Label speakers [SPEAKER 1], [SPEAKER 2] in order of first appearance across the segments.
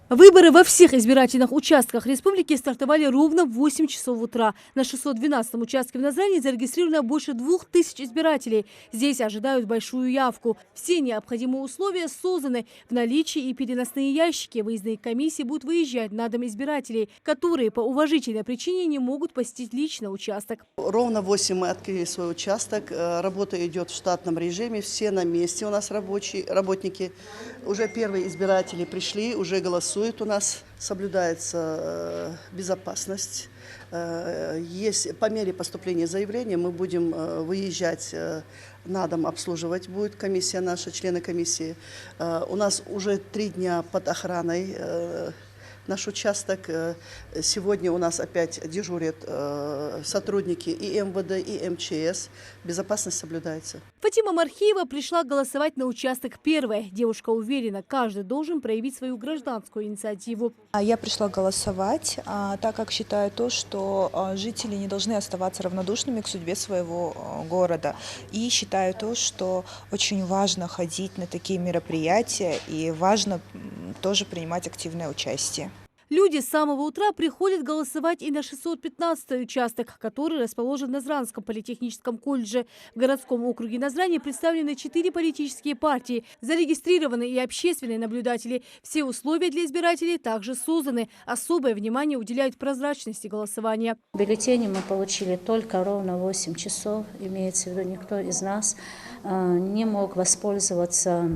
[SPEAKER 1] Выборы во всех избирательных участках республики стартовали ровно в 8 часов утра. На 612-м участке в Назрани зарегистрировано больше 2000 избирателей. Здесь ожидают большую явку. Все необходимые условия созданы. В наличии и переносные ящики. Выездные комиссии будут выезжать на дом избирателей, которые по уважительной причине не могут посетить лично участок.
[SPEAKER 2] Ровно 8 мы открыли свой участок. Работа идет в штатном режиме. Все на месте у нас работники. Уже первые избиратели пришли, уже голосуют. У нас соблюдается безопасность. Есть, по мере поступления заявления мы будем выезжать на дом, обслуживать будет комиссия наша, члены комиссии. У нас уже 3 дня под охраной наш участок. Сегодня у нас опять дежурят сотрудники и МВД, и МЧС. Безопасность соблюдается.
[SPEAKER 1] Фатима Мархиева пришла голосовать на участок первой. Девушка уверена, каждый должен проявить свою гражданскую инициативу.
[SPEAKER 3] Я пришла голосовать, так как считаю то, что жители не должны оставаться равнодушными к судьбе своего города. И считаю то, что очень важно ходить на такие мероприятия и важно тоже принимать активное участие.
[SPEAKER 1] Люди с самого утра приходят голосовать и на 615-й участок, который расположен в Назранском политехническом колледже. В городском округе Назрани представлены 4 политические партии, зарегистрированы и общественные наблюдатели. Все условия для избирателей также созданы. Особое внимание уделяют прозрачности голосования.
[SPEAKER 4] Бюллетени мы получили только ровно 8 часов. Имеется в виду, никто из нас не мог воспользоваться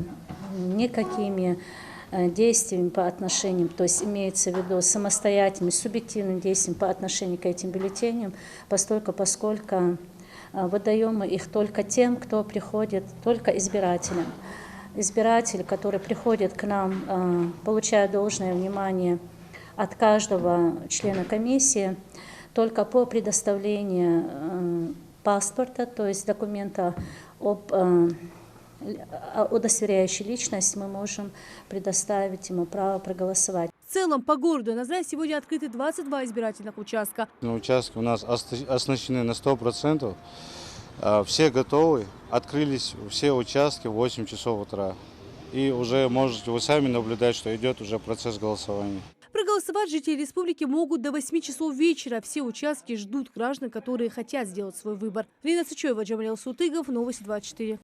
[SPEAKER 4] никакими действиями по отношению, то есть имеется в виду самостоятельным, субъективным действием по отношению к этим бюллетеням, поскольку выдаем мы их только тем, кто приходит, только избирателям. Избиратель, который приходит к нам, получает должное внимание от каждого члена комиссии, только по предоставлению паспорта, то есть документа удостоверяющий личность, мы можем предоставить ему право проголосовать.
[SPEAKER 1] В целом по городу Назрань сегодня открыты 22 избирательных участка.
[SPEAKER 5] Участки у нас оснащены на 100%. Все готовы. Открылись все участки в 8 часов утра. И уже можете вы сами наблюдать, что идет уже процесс голосования.
[SPEAKER 1] Проголосовать жители республики могут до 8 часов вечера. Все участки ждут граждан, которые хотят сделать свой выбор. Лина Сычева, Джамалил Сутыгов, Новости 24.